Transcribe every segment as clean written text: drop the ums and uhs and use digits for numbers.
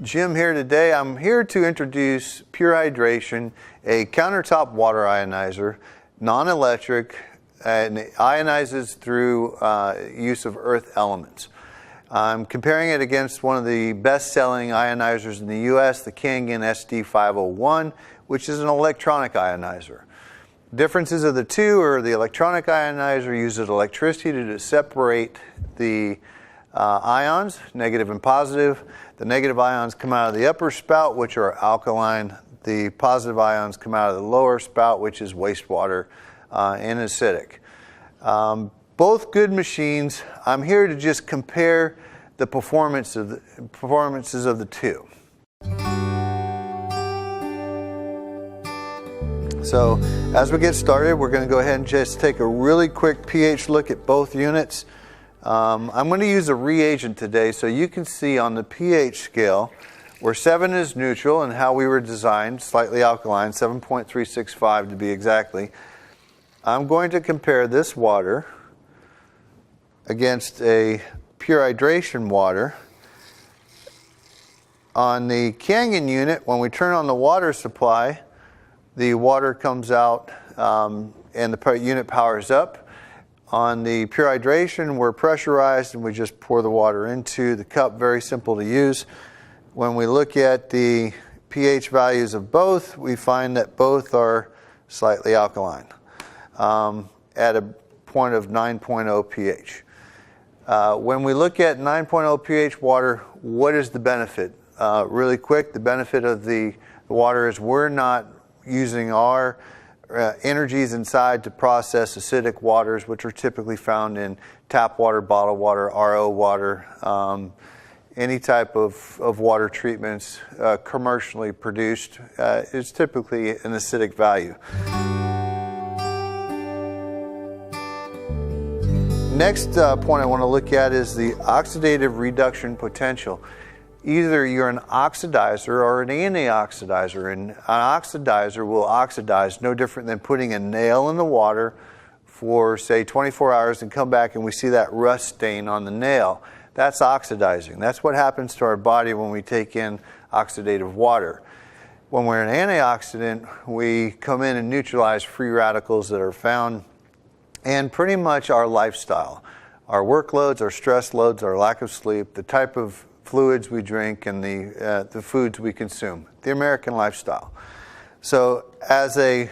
Jim here today. I'm here to introduce Pure Hydration, a countertop water ionizer, non-electric, and it ionizes through use of earth elements. I'm comparing it against one of the best-selling ionizers in the U.S., the Kangen SD501, which is an electronic ionizer. Differences of the two are the electronic ionizer uses electricity to separate the ions, negative and positive. The negative ions come out of the upper spout, which are alkaline. The positive ions come out of the lower spout, which is wastewater and acidic. Both good machines. I'm here to just compare the performances of the two. So as we get started, we're going to go ahead and just take a really quick pH look at both units. I'm going to use a reagent today so you can see on the pH scale where 7 is neutral and how we were designed, slightly alkaline, 7.365 to be exactly. I'm going to compare this water against a Pure Hydration water. On the Kangen unit, when we turn on the water supply, the water comes out and the unit powers up. On the Pure Hydration, we're pressurized and we just pour the water into the cup, very simple to use. When we look at the pH values of both, we find that both are slightly alkaline at a point of 9.0 pH. When we look at 9.0 pH water, what is the benefit? Really quick, the benefit of the water is we're not using our energies inside to process acidic waters, which are typically found in tap water, bottled water, RO water, any type of water treatments commercially produced is typically an acidic value. Next point I want to look at is the oxidative reduction potential. Either you're an oxidizer or an antioxidizer, and an oxidizer will oxidize no different than putting a nail in the water for, say, 24 hours and come back and we see that rust stain on the nail. That's oxidizing. That's what happens to our body when we take in oxidative water. When we're an antioxidant, we come in and neutralize free radicals that are found and pretty much our lifestyle, our workloads, our stress loads, our lack of sleep, the type of fluids we drink, and the foods we consume, the American lifestyle. So as a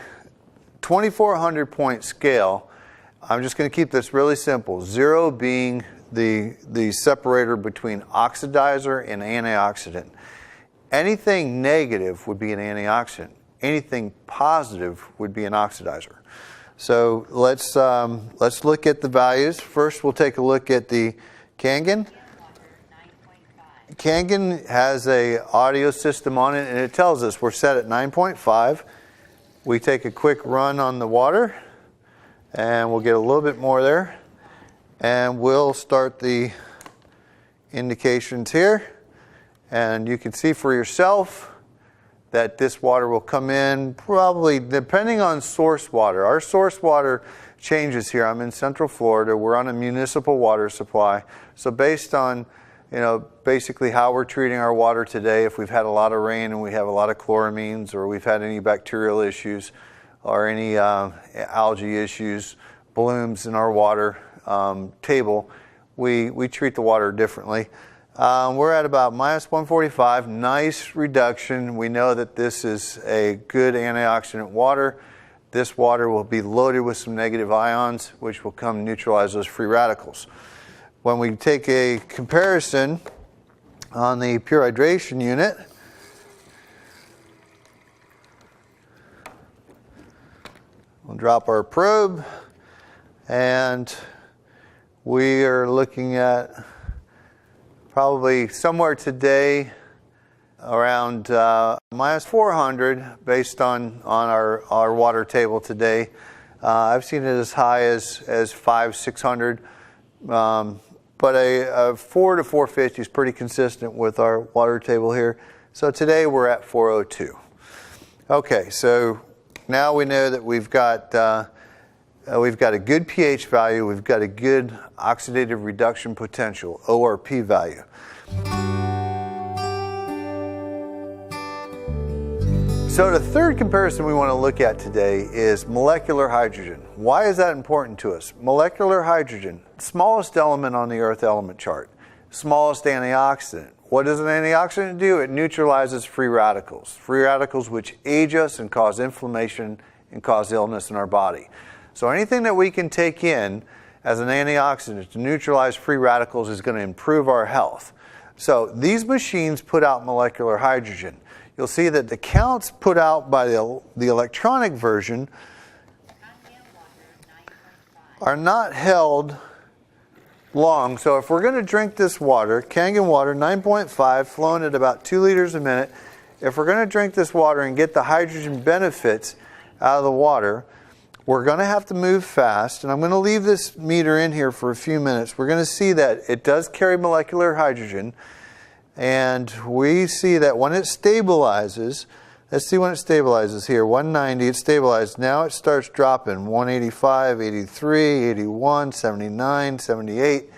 2,400 point scale, I'm just going to keep this really simple. 0 being the separator between oxidizer and antioxidant. Anything negative would be an antioxidant. Anything positive would be an oxidizer. So let's look at the values. First, we'll take a look at the Kangen. Kangen has a audio system on it, and it tells us we're set at 9.5. We take a quick run on the water, and we'll get a little bit more there. And we'll start the indications here. And you can see for yourself that this water will come in probably depending on source water. Our source water changes here. I'm in Central Florida. We're on a municipal water supply. So based on basically how we're treating our water today, if we've had a lot of rain and we have a lot of chloramines, or we've had any bacterial issues or any algae issues, blooms in our water table, we treat the water differently. We're at about minus 145, nice reduction. We know that this is a good antioxidant water. This water will be loaded with some negative ions, which will come neutralize those free radicals. When we take a comparison on the Pure Hydration unit, we'll drop our probe, and we are looking at probably somewhere today around minus 400 based on our water table today. I've seen it as high as 500-600. But a 4 to 450 is pretty consistent with our water table here. So today we're at 402. Okay, so now we know that we've got a good pH value, we've got a good oxidative reduction potential, ORP value. So the third comparison we want to look at today is molecular hydrogen. Why is that important to us? Molecular hydrogen, smallest element on the Earth element chart, smallest antioxidant. What does an antioxidant do? It neutralizes free radicals which age us and cause inflammation and cause illness in our body. So anything that we can take in as an antioxidant to neutralize free radicals is going to improve our health. So these machines put out molecular hydrogen. You'll see that the counts put out by the electronic version are not held long. So if we're going to drink this water, Kangen water, 9.5, flowing at about 2 liters a minute, if we're going to drink this water and get the hydrogen benefits out of the water, we're going to have to move fast. And I'm going to leave this meter in here for a few minutes. We're going to see that it does carry molecular hydrogen. And we see that when it stabilizes, let's see when it stabilizes here, 190, it stabilized. Now it starts dropping, 185, 83, 81, 79, 78.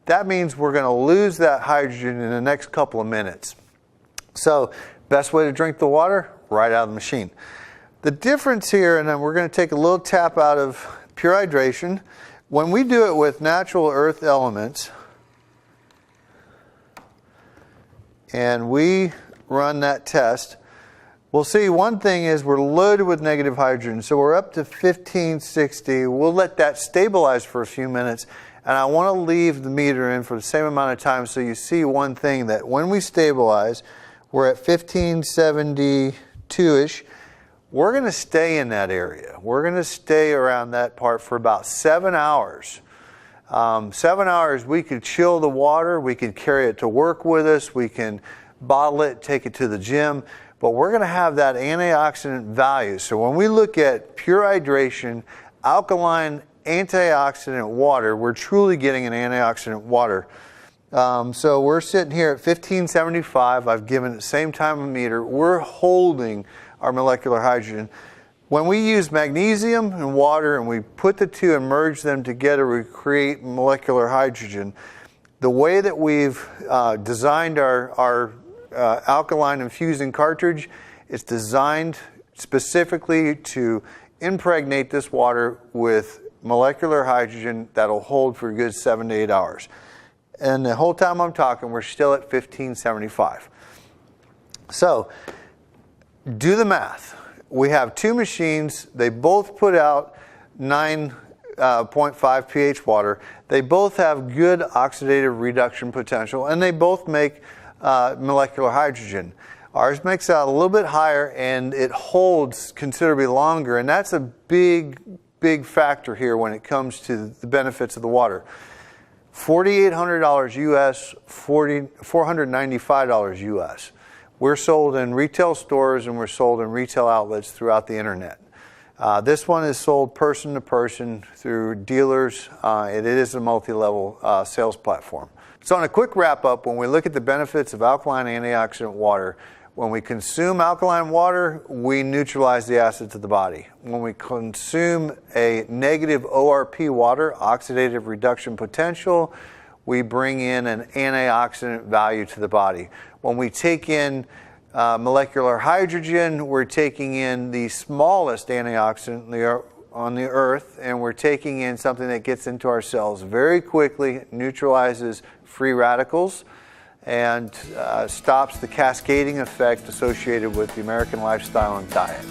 That means we're going to lose that hydrogen in the next couple of minutes. So, best way to drink the water, right out of the machine. The difference here, and then we're going to take a little tap out of pure hydration. When we do it with natural earth elements, and we run that test, we'll see one thing is we're loaded with negative hydrogen. So we're up to 1560. We'll let that stabilize for a few minutes. And I want to leave the meter in for the same amount of time so you see one thing, that when we stabilize, we're at 1572-ish. We're going to stay in that area. We're going to stay around that part for about 7 hours. 7 hours, we could chill the water, we could carry it to work with us, we can bottle it, take it to the gym, but we're going to have that antioxidant value. So when we look at pure hydration, alkaline antioxidant water, we're truly getting an antioxidant water. So we're sitting here at 1575. I've given it the same time a meter. We're holding our molecular hydrogen. When we use magnesium and water and we put the two and merge them together, we create molecular hydrogen. The way that we've designed our alkaline infusing cartridge, it's designed specifically to impregnate this water with molecular hydrogen that'll hold for a good 7 to 8 hours. And the whole time I'm talking, we're still at 1575. So, do the math. We have two machines. They both put out 9.5 pH water. They both have good oxidative reduction potential, and they both make molecular hydrogen. Ours makes out a little bit higher, and it holds considerably longer, and that's a big factor here when it comes to the benefits of the water. $4,800 US, $495 US. We're sold in retail stores and we're sold in retail outlets throughout the internet. This one is sold person to person through dealers. It is a multi-level sales platform. So on a quick wrap up, when we look at the benefits of alkaline antioxidant water, when we consume alkaline water, we neutralize the acids of the body. When we consume a negative ORP water, oxidative reduction potential, we bring in an antioxidant value to the body. When we take in molecular hydrogen, we're taking in the smallest antioxidant on the earth, and we're taking in something that gets into our cells very quickly, neutralizes free radicals, and stops the cascading effect associated with the American lifestyle and diet.